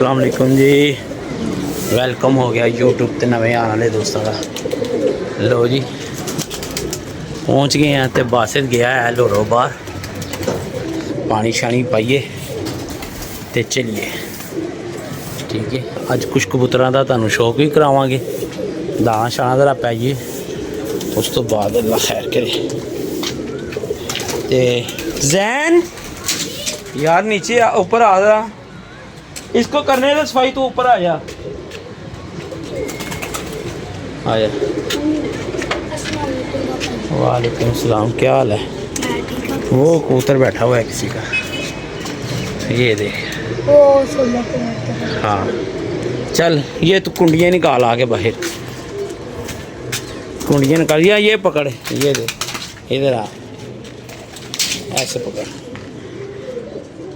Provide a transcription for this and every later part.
अस्सलाम वालेकुम जी, वेलकम हो गया यूट्यूब ते नवे आने वाले दोस्तों का। लो जी पहुँच गए हैं तो बस गया है लोरो बाहर, पानी शानी पाइए तो चलिए। ठीक है, अज कुछ कबूतरों का तुहानू शौक भी करावांगे, दाना शाना जरा पाइए, उस तो बाद अल्लाह खैर करे। ते जैन यार नीचे ऊपर आ जा, इसको करने दे सफाई, तो ऊपर आ जा। आया। वालेकुम सलाम, क्या हाल है? वो कबूतर बैठा हुआ है किसी का, ये देख। हाँ चल, ये तो कुंडियाँ निकाल आगे बाहर, कुंडियाँ निकाल। ये पकड़, ये दे, इधर आ, ऐसे पकड़।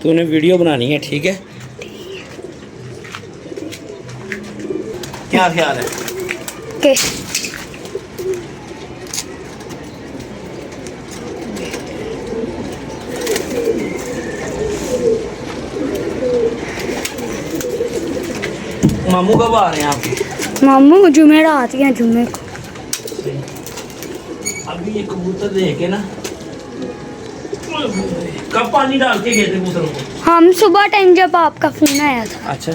तूने वीडियो बनानी है, ठीक है? क्या ख्याल है? मामू कब आ रहे हैं आपके? मामू जुमेरात या जुमे को। अभी ये कबूतर देख के ना, कब पानी डाल के गए थे कबूतरों को? हम सुबह टाइम जब आपका फोन आया था। अच्छा,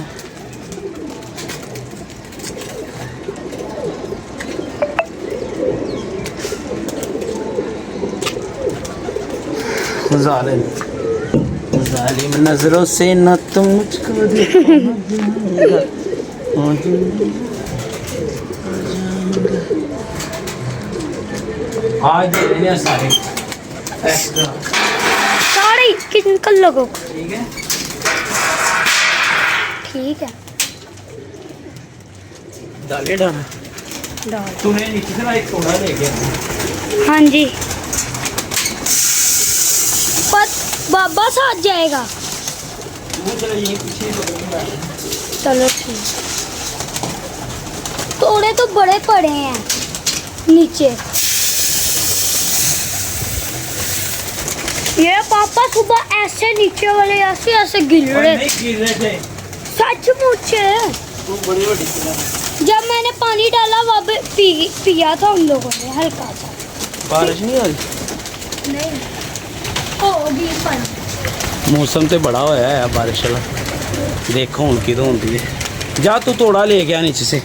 जालिम नजरों से न तुम मुझको देखो, आज दे रहे हैं सारे एक्स्ट्रा, सारे किन लोगों को। ठीक है? ठीक है, डाले डाना। डाल। तूने नीचे से ना एक थोड़ा ले गया। हाँ जी, पर बाबा साथ जाएगा। वो चलो यहीं पीछे ही पकड़ के बैठ। चलो ठीक। थोड़े तो बड़े पड़े हैं नीचे। ये पापा सुबह ऐसे नीचे वाले ऐसे ऐसे गिर रहे थे। नहीं गिर रहे थे, सचमुच वो बड़ी बड़ी थी। जब मैंने पानी डाला वहाँ पे पिया था उन लोगों ने हल्का सा। बारिश नहीं हो रही? नहीं होगी पर मौसम तो बड़ा होया है बारिश वाला, देखो उनकी तो होती है। जा तू तोड़ा ले गया नीचे से,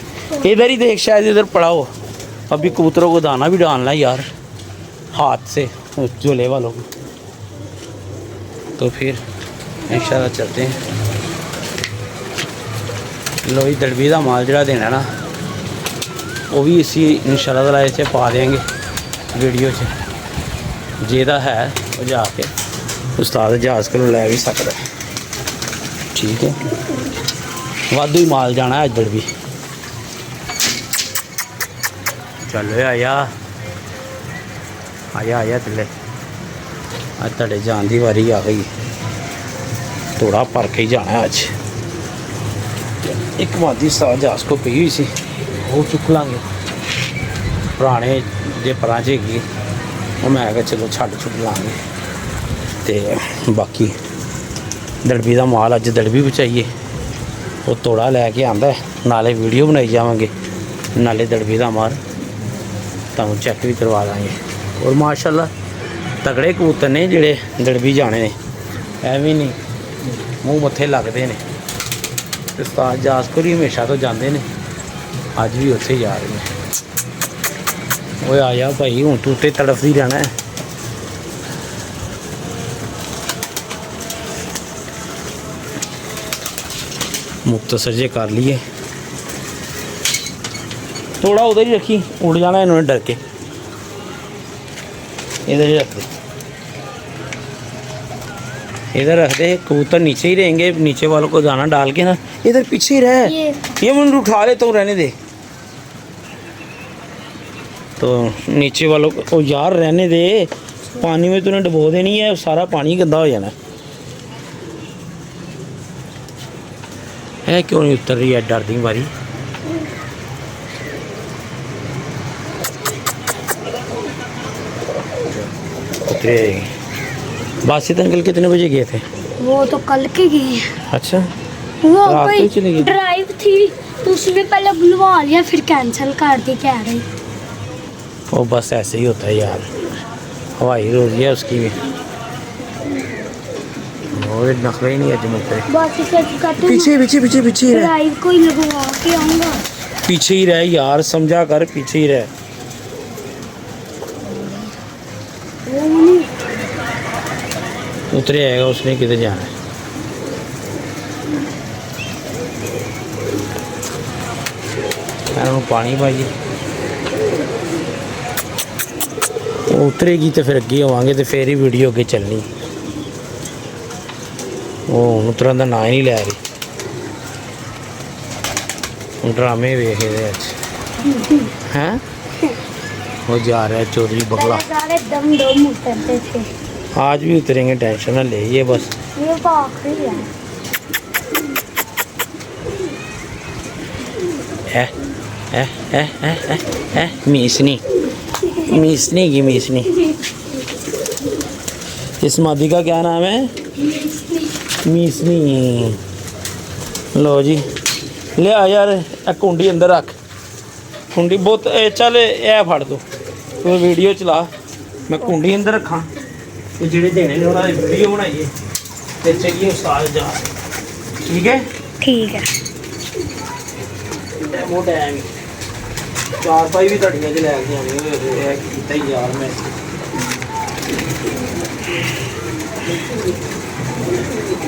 इधर ही देख, शायद इधर पड़ा हो। अभी कबूतरों को दाना भी डालना है यार, हाथ से झोले वालों को। तो फिर इंशाल्लाह चलते हैं। लोही दड़बी का माल जरा देना ना, वो भी इसी इंशाल्लाह ताला इसे पा देंगे वीडियो च, जेदा है वो जाके उस्ताद जहाज़ को लै भी सकता है। ठीक है, वाधू ही माल जाना है अज भी। चलो आया आया आया थले, अज तेरे जान की वारी आ गई, थोड़ा भर के ही जाना है अज। एक वादी उस्ताद जहाज़ को पी हुई सी, वो चुक लाँगे, पुराने जे परां च हैगी, वो मैं क्या चलो छड्ड छुड़ लाँगे। तो बाकी दड़बी का माल अज दड़बी बचाइए, वो तोड़ा लैके आंदा है, नाले वीडियो बनाई जावांगे, नाले दड़बी का माल तुहानू चैक भी करवा देंगे। और माशाल्लाह तगड़े कबूतर ने जिहड़े दड़बी जाने ने, एवं नहीं मूँह मत्थे लगते हैं। उस्ताद जहाज़ को ही हमेशा तो जाते हैं, अज भी उत्थे जा रहे हैं। वो आया भाई, हूँ तू तो तड़फती रहना है। मुख्तसर जे कर लिए, थोड़ा उधर ही रखी, उड़ जाना इन्होंने डर के, इधर ही रख दे, इधर रख दे। कबूतर नीचे ही रहेंगे, नीचे वालों को दाना डाल के ना, इधर पीछे ही रह। ये मुझे उठा लेता हूँ, रहने दे। तो नीचे वालों को यार रहने दे, पानी में तूने डबो देनी है, सारा पानी गंदा हो जाना है। क्यों नहीं उतर रही है, डर दी बारी। उतरे बासित अंकल कितने बजे गए थे? वो तो कल के गए हैं। अच्छा, वो रात को कोई चली गई? ड्राइव थी तो उसने पहले बुलवा लिया फिर कैंसिल कर दी कह रही। वो बस ऐसे ही होता है यार, हवाई रोजी है उसकी भी। वो नखरे ही नहीं है जमुई पे। बस इसे कहते पीछे पीछे पीछे पीछे ही रह, ड्राइव कोई लगवा के आऊंगा। पीछे ही रह यार, समझा कर, पीछे ही रह। वो नहीं उतरे आएगा उसने, किधर जाना है। पानी पाइए, वो उतरेगी तो फिर अगे होवांगे तो फिर ही वीडियो अगे चलनी। वो हुण उतरन का ना ही नहीं लै रही। ड्रामे वेख हैं, वो जा रहा है चोरी बगला। सारे दम दम उतरते थे। आज भी उतरेंगे, टेंशन ना ले, ये बस ये तो आखिरी है। मीसनी मीसनी की मीसनी। इस मादी का क्या नाम है? मीसनी। लो जी, ले आ यार, कुंडी अंदर रख, कुंडी बहुत चल ए फड़ दो, तो वीडियो चला, मैं कुंडी अंदर रखा तो जेडे देने ने उन्होंने वीडियो बनाइए ते चलिए उस्ताद जा। ठीक है ठीक है। वो टाइम चार पाई भी तड़ियाँ च लैके आनी यार मैं।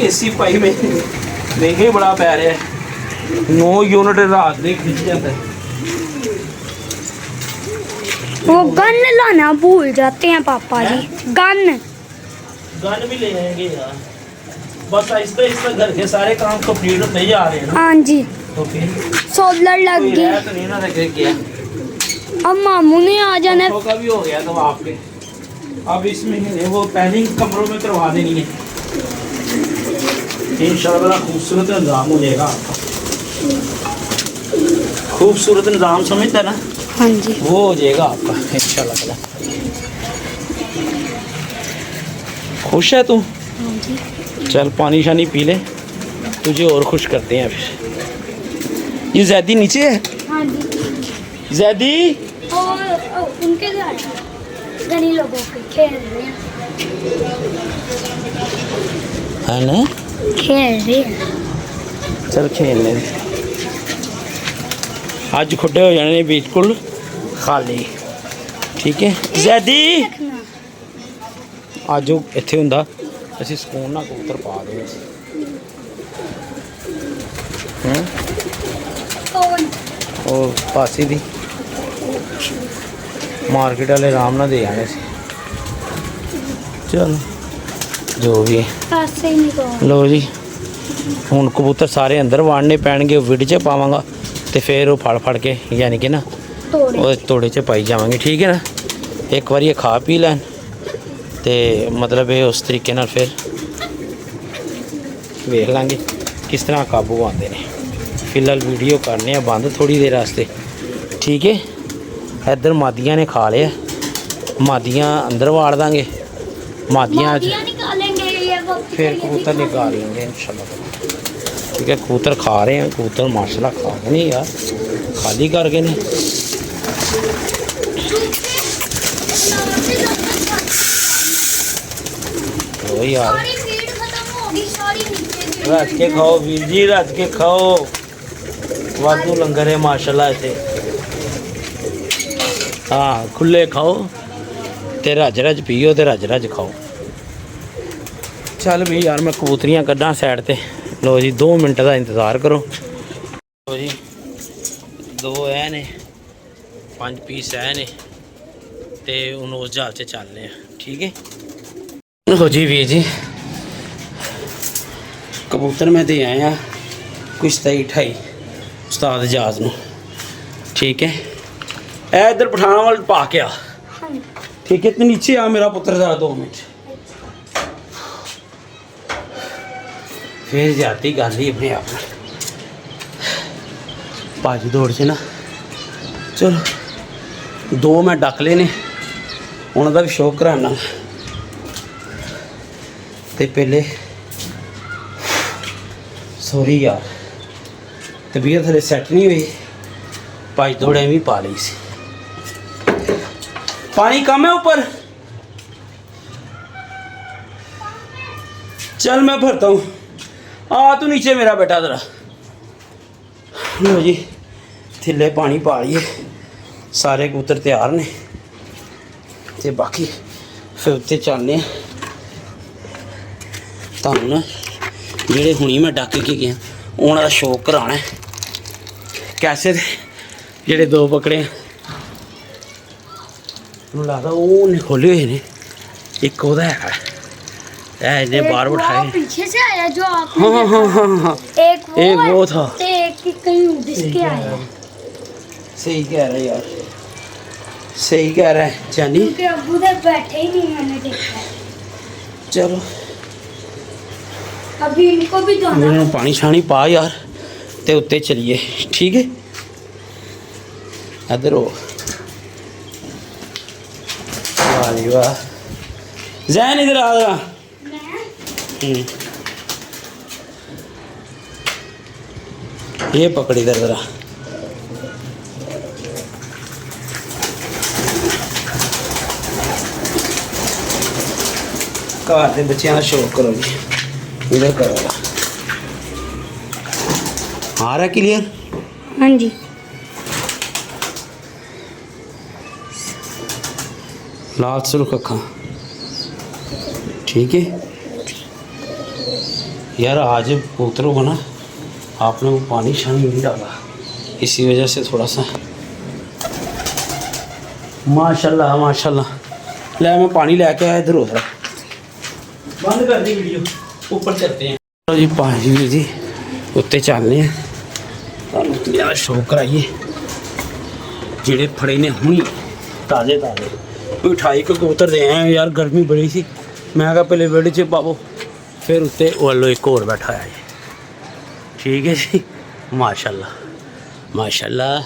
एसी पाई में महंगा ही बड़ा पै रहा है, 9 यूनिट रात में खिंच जाता है। वो गन लाना भूल जाते हैं पापा जी। गन गन भी ले आएंगे यार, बस आहिस्ता आहिस्ता घर के सारे काम कंप्लीट होते ही जा रहे हैं ना। हाँ जी, तो फिर सोलर लग कोई गई। रह तो नहीं ना रखे क्या, अब मामू ने आ जाना। का भी हो गया तो आपके अब इस महीने वो पहले ही कमरों में करवा देनी है। इंशाल्लाह बड़ा खूबसूरत इंतजाम हो जाएगा आपका। खूबसूरत इंतजाम समझता है ना, हाँ जी। वो हो जाएगा आपका इंशाल्लाह ताला। खुश है तू? हाँ जी। चल पानी शानी पी ले, तुझे और खुश करते हैं फिर। ये जैदी नीचे है? हाँ जी। जैदी और उनके घर गनी लोगों के खेल रहे हैं। है ना, खेल रहे हैं। चल खेलने दे। आज खुटे हो जाने बिल्कुल खाली। ठीक है जैदी, ਅੱਜ ਉਹ ਇੱਥੇ ਹੁੰਦਾ ਅਸੀਂ ਸਕੂਨ ਨਾਲ ਕਬੂਤਰ ਪਾ ਦੇ ਹਾਂ। कौन? ਉਹ ਪਾਸੇ ਦੀ ਮਾਰਕੀਟ ਵਾਲੇ ਆਰਾਮ ਨਾਲ ਦੇ ਆਣੇ ਸੀ। ਚਲ ਜੋ ਵੀ पासे ही नहीं कौन। ਲੋ ਜੀ, ਹੁਣ ਕਬੂਤਰ ਸਾਰੇ ਅੰਦਰ ਵਾੜਨੇ ਪੈਣਗੇ, ਉਹ ਵਿਡ 'ਚ ਪਾਵਾਂਗਾ ਤੇ ਫਿਰ ਉਹ ਫੜ ਕੇ ਯਾਨੀ ਕਿ ਨਾ तोड़े। ਉਹ ਤੋੜੇ 'ਚ ਪਾਈ ਜਾਵਾਂਗੇ। ਠੀਕ ਹੈ ਨਾ, ਇੱਕ ਵਾਰੀ ਇਹ ਖਾ ਪੀ ਲੈਣ ਤੇ ਮਤਲਬ ਇਹ ਉਸ ਤਰੀਕੇ ਨਾਲ ਫਿਰ ਵੇਖ ਲਾਂਗੇ ਕਿਸ ਤਰ੍ਹਾਂ ਕਾਬੂ ਆਉਂਦੇ ਨੇ। ਫਿਲਹਾਲ ਵੀਡੀਓ ਕਰਨੇ ਆ ਬੰਦ ਥੋੜੀ ਦੇਰ ਵਾਸਤੇ। ਠੀਕ ਹੈ, ਇੱਧਰ ਮਾਦੀਆਂ ਨੇ ਖਾ ਲਿਆ, ਮਾਦੀਆਂ ਅੰਦਰ ਵਾੜ ਦਾਂਗੇ, ਮਾਦੀਆਂ मादियाँ निकालेंगे ये वक्त फिर पे ये कबूतर भी निकाल लेंगे इंशाल्लाह। ठीक है, कबूतर खा रहे हैं, कबूतर माशाल्लाह खा गए नहीं यार, खाली कर गए नहीं। ओ यार सारी फीड खत्म होगी, सारी नीचे गिर रज के खाओ वीर जी, रज के खाओ, वाधू लंगर है माशाल्लाह इतने। हाँ खुले खाओ ते रज रज पियो ते रज रज खाओ। चल भी यार मैं कबूतरियाँ कड्ढां साइड ते। लो जी 2 मिनट का इंतज़ार करो। लो जी 2 है ने, 5 पीस है ने ते हूँ उस जहाज से चलने हैं। ठीक है, लो जी वीर जी कबूतर मैं दे आया कुछ 27-28 उस्ताद जहाज नूं। ठीक है, ए इधर पठाना वाल पा के आ। ठीक है, तो नीचे आ मेरा पुत्र जरा 2 मिनट। फिर जाती गल ही अपने आप भाजी दौड़ से ना। चलो 2 मैं डक लेने, उन्होंने भी शौक कराना। तो पहले सॉरी यार, तबीयत हले सैट नहीं हुई, पाँच दौड़े भी पा ली सी। पानी कम है ऊपर, चल मैं भरता हूँ, आ तू नीचे मेरा बेटा जरा। लो जी थल्ले पानी पा लिए, सारे कबूतर तैयार ने ते बाकी फिर उत्ते चलने तुहानू ना जेह्ड़े हुणी मैं डक के गया उन्हां दा शौक कराना है। कैसे जेह्ड़े दो पकड़े मैनूं लगदा ओह् उन्ने खोले हुए ने, एक ओह्दा है इन्हें बाहर बिठाए। पीछे से आया जो आपने हाँ हाँ हाँ हाँ, एक वो था, एक कहीं उड़ के आया। सही कह रहा है यार, सही कह रहा है जानी। क्योंकि अब्बू उधर बैठे ही नहीं, मैंने देखा। चलो अभी इनको भी दो ना। इन्होंने पानी शानी पा यार ते उत्ते चलिए, ठीक है। इधर हो, वाह जी वाह, जैन इधर आ जरा। ये पकड़ इधर जरा, घर के बच्चों का शौक करो जी, इधर करो। आ रहा क्लियर? हाँ जी। लाल सुर्ख अखा, ठीक है यार। आज कबूतरों को ना आपने वो पानी शानी नहीं डाला, इसी वजह से थोड़ा सा माशाल्लाह माशाल्लाह। ले मैं पानी लेके आया, इधर हो रहा, बंद कर दी वीडियो, ऊपर चलते हैं। चलो जी पानी जी उत्ते चलने हैं, तुहानू शौक कराइए। जेड़े फड़े ने हुणी ताज़े ताज़े कोई 28 कबूतर दे आए यार, गर्मी बड़ी सी, मैं कहा पहले बेड़े च पावो, फिर उत्ते वालो एक और बैठा है, ठीक है जी। माशाल्लाह माशाल्लाह,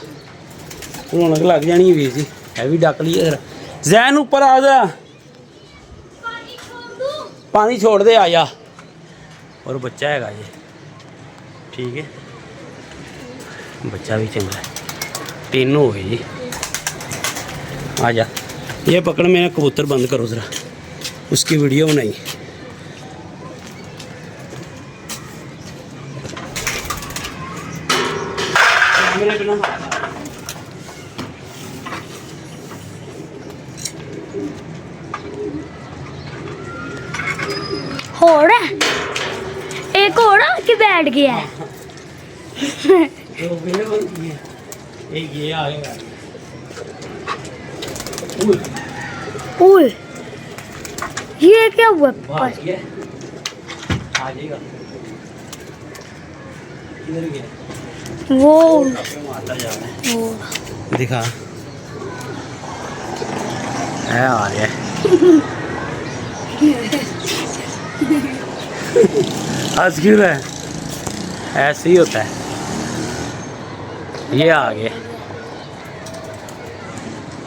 रौनक लग जानी है वीर जी, है भी डक लिए जरा। जैन ऊपर आ जा, पानी छोड़ दे आया, और बच्चा है ये, ठीक है बच्चा भी चंगा है, तीन हो गए जी। आ जा, ये पकड़, मेरा कबूतर बंद करो ज़रा, उसकी वीडियो बनाई। मेरे बिना हो रहा है, एक और आके बैठ गया है। तो मेरे बंद किए, एक ये आएगा। ओए ये क्या हुआ? आ जाएगा, इधर गया, वो आता जा रहा है, वो दिखा है, आ रहा है। हंस क्यों रहा है? ऐसे ही होता है। ये आ गए,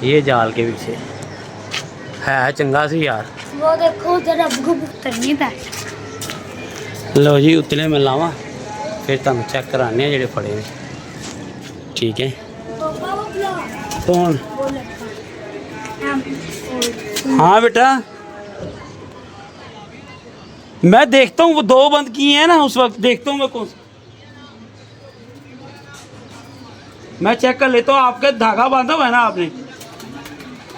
ये जाल के पीछे है, चंगा सी यार। वो देखो उधर अब कबूतर नहीं बैठा। लो जी उतले मैं लावा, फिर तुम चेक कराने जेडे फड़े ने, ठीक है। कौन? हाँ बेटा, मैं देखता हूँ, वो दो बंद किए हैं ना, उस वक्त देखता हूँ मैं कौन सा, मैं चेक कर लेता हूँ। आपका धागा बांधा हुआ है ना आपने,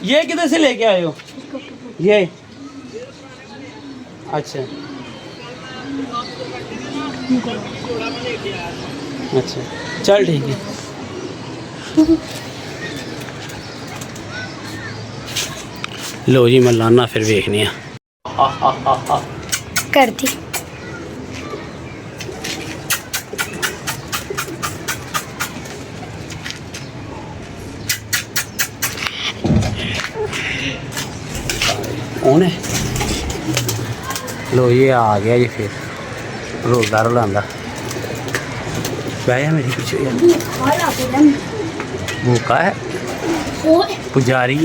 ये किधर से लेके आए हो? ये अच्छा अच्छा, चल ठीक है। लो जी मैं लाना, फिर देखने कर दी। कौन है? लो ये आ गया जी, फिर रोलदा रोलांदा बह मेरे पीछे यार। भूखा है, पुजारी है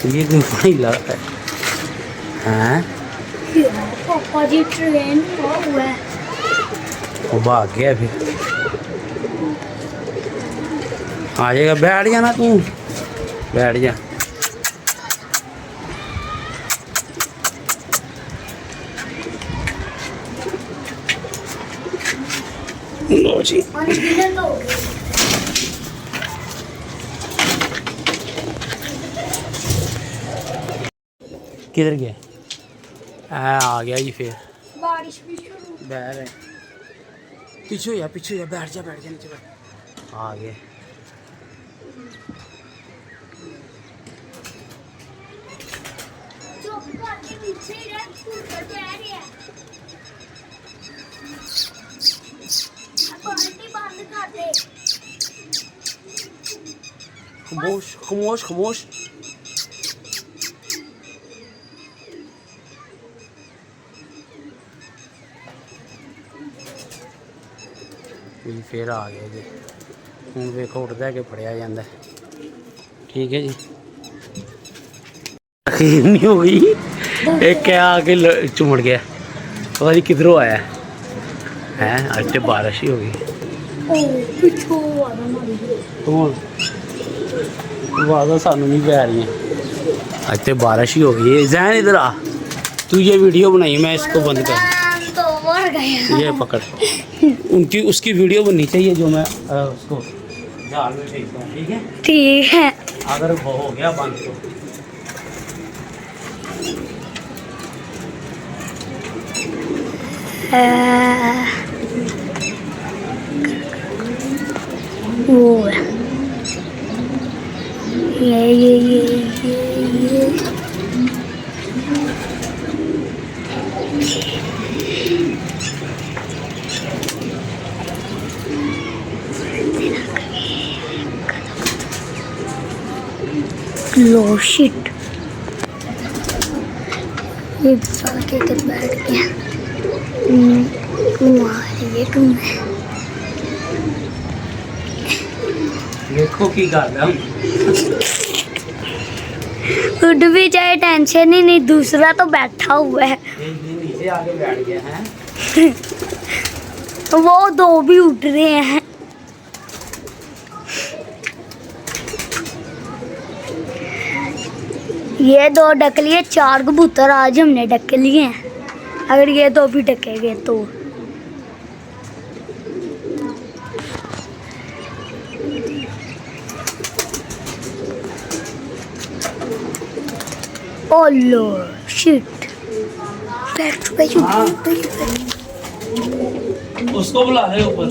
ये, कोई पानी लगा है। पापा जी ट्रेन हुआ है। वो भाग गया फिर। आ जाएगा, बैठ जा ना तू, बैठ जा। लो जी, किधर गया? आ गया जी फिर। बारिश भी शुरू। बैठ रहे, पीछे हो जा, पीछे हो जा, बैठ जा, बैठ जा, नीचे बैठ। आ गए। खामोश खामोश खामोश। फिर आ गया जी। हूँ वेखो उठता कि फड़िया जाता है। ठीक है जी, अखीर नहीं हो गई। एक क्या आके चुमड़ गया, पता नहीं किधरों आया है। आज तो बारिश ही हो गई। आवाज़ सानू नहीं पै रही है। आज तो बारिश ही हो गई है। जैन इधर आ, तू ये वीडियो बनाई, मैं इसको बंद कर। ये पकड़, उनकी उसकी वीडियो बननी चाहिए जो मैं उसको जाल में फेंकता हूँ। ठीक है, ठीक है। अगर वो हो गया बंद तो वो है ये लो शिट, ये साल के इधर बैठ गया। ये तुम देखो की गल है। उठ भी जाए टेंशन ही नहीं, दूसरा तो बैठा हुआ है। ये नीचे आके बैठ गया है। वो दो भी उठ रहे हैं। ये दो ढक लिए, 4 कबूतर आज हमने ढक लिए हैं। अगर ये दो भी ढकेंगे तो ओ लो शिट, बैठ बैठ उसको बुला ले ऊपर,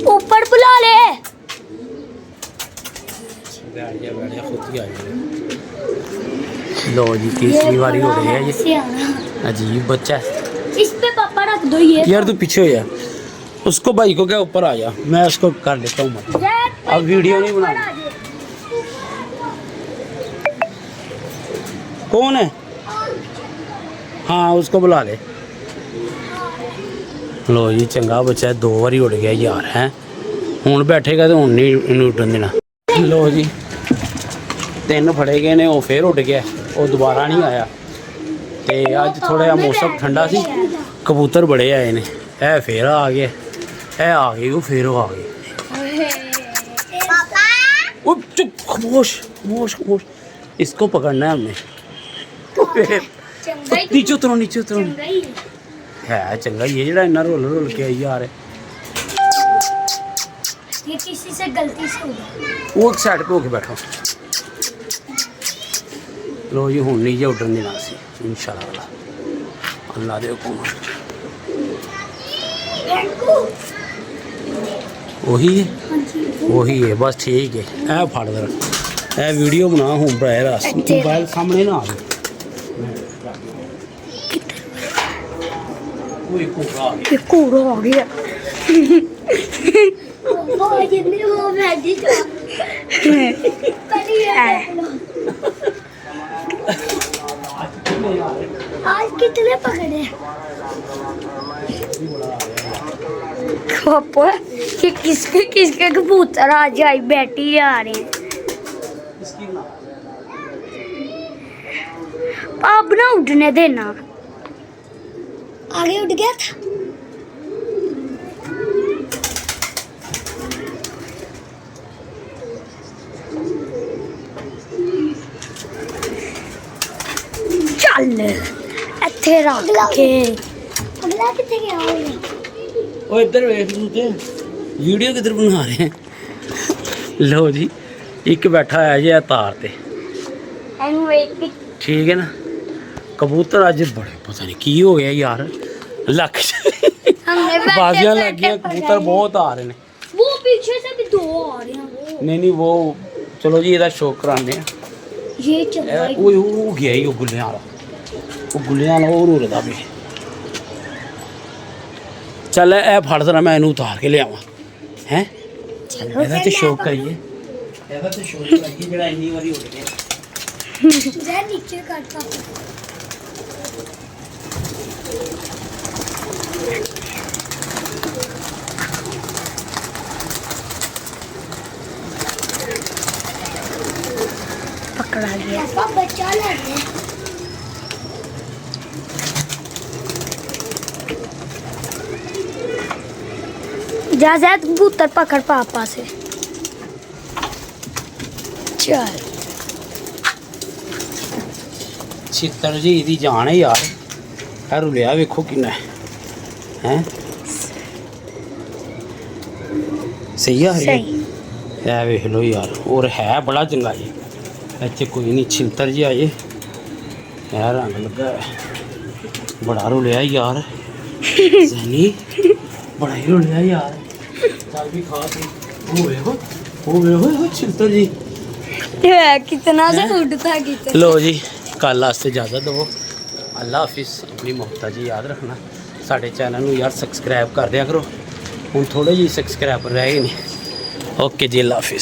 ऊपर बुला ले। बैठ जा खुद ही आ जाएगा। लो जी, तीसरी बारी हो रही है ये। अजीब बच्चा है। इस पे पापा रख दो। ये यार तू पीछे हो जा, उसको भाई को क्या ऊपर आ जा, मैं उसको कर लेता हूँ। अब वीडियो नहीं बना। कौन है? हाँ उसको बुला ले। लो जी, चंगा बच्चा है, 2 बारी उड़ गया यार है। हूँ बैठेगा तो हूँ नहीं उड़न देना। लो जी, 3 फड़े गए ने, वो फिर उड़ गया, वो दोबारा नहीं आया। ते अज थोड़ा मौसम ठंडा सी, कबूतर बड़े आए ने। है फिर आ गए, है आ गए, वो फिर आ गए। चुप, खामोश खामोश खामोश। इसको पकड़ना है हमने। नीचे उतरो, नीचे उतरो। है चंगा ये जरा इन्ना रोल रोल के आई यार। ये किसी से गलती से हो गया। वो एक साइड पे होके बैठो। लो जी, हूँ नहीं जे उड्डन देना सी इंशाल्लाह, अल्लाह दे हुक्म। वही है बस, ठीक है। ए फड़ दर, ए वीडियो बना हूँ बराए रास्त, मोबाइल सामने ना आवे। कोड़ा आ गया। आज कितने पकड़े पापा? ये किसके किसके कबूतर आज आई बैठी जा रहे हैं। अब ना उठने देना। आगे उठ गया था। ਇੱਥੇ ਰੱਖ ਕੇ ਅਗਲਾ ਕਿੱਥੇ ਗਿਆ ਹੋਇਆ ਉਹ ਇੱਧਰ ਵੇਖ ਤੂੰ ਤੇ ਵੀਡੀਓ ਕਿੱਧਰ ਬਣਾ ਰਹੇ ਹੈ ਲਓ ਜੀ ਇੱਕ ਬੈਠਾ ਹੋਇਆ ਜੀ ਇਹ ਤਾਰ ਤੇ ਇਹਨੂੰ ਵੇਖ ਕੇ ਠੀਕ ਹੈ ਨਾ ਕਬੂਤਰ ਅੱਜ ਬੜੇ ਪਤਾ ਨਹੀਂ ਕੀ ਹੋ ਗਿਆ ਯਾਰ ਲੱਖ हमने ਬਾਜ਼ੀਆਂ ਲੱਗ ਗਈਆਂ ਕਬੂਤਰ ਬਹੁਤ ਆ ਰਹੇ ਨੇ वो पीछे से भी दो आ रहे हैं वो ਨਹੀਂ ਨਹੀਂ ਉਹ ਚਲੋ ਜੀ ਇਹਦਾ ਸ਼ੌਕ ਕਰਾਉਂਦੇ ਆ ये चल रहा है ਉਹ ਗਿਆ ਹੀ ਉਹ ਗੁੱਲਿਆਂ ਵਾਲਾ ਉਹ ਗੁੱਲਿਆਂ ਵਾਲਾ ਉਹ ਰੁਲਦਾ ਵੀ ਚੱਲ ਇਹ ਫੜ ਜ਼ਰਾ ਮੈਂ ਇਹਨੂੰ ਉਤਾਰ ਕੇ ਲਿਆਵਾਂ ਹੈ चलो ਇਹਦਾ ਤੇ ਸ਼ੌਕ ਕਰੀਏ ਇਹਦਾ ਤੇ ਸ਼ੌਕ ਕਰੀਏ ਜਿਹੜਾ ਇੰਨੀ ਵਾਰੀ ਉੱਡ ਗਿਆ जरा नीचे करता पकड़ा गया बच्चा लगे जा जैद कबूतर पकड़ पापा से चल ਛਿੱਤਰ ਜੀ ਇਹਦੀ ਜਾਨ ਹੈ ਯਾਰ ਇਹ ਰੁਲਿਆ ਵੇਖੋ ਕਿੰਨਾ ਹੈ ਸਹੀ ਆ सही ਇਹ ਵੇਖ ਲਓ ਯਾਰ ਔਰ ਹੈ ਬੜਾ ਚੰਗਾ ਜੀ ਇੱਥੇ ਕੋਈ ਨਹੀਂ ਛਿੱਤਰ ਜੀ ਆਏ ਇਹ ਰੰਗ ਲੱਗਾ ਹੈ। ਬੜਾ ਰੁਲਿਆ ਯਾਰ ਜ਼ਨੀ ਬੜਾ ਹੀ ਰੁਲਿਆ ਯਾਰ ਚੱਲ ਵੀ ਖਾ ਤੇ ਉਹ ਵੇਖੋ ਛਿੱਤਰ ਜੀ कितना से उड़ता कितना लो जी कल वास्ते इजाज़त दो अल्लाह हाफिज़ अपनी मोहताजी याद रखना साढ़े चैनल में यार सबसक्राइब कर दिया करो हूँ थोड़े जी सबसक्राइबर रह गए नहीं ओके जी अल्लाह हाफिज़।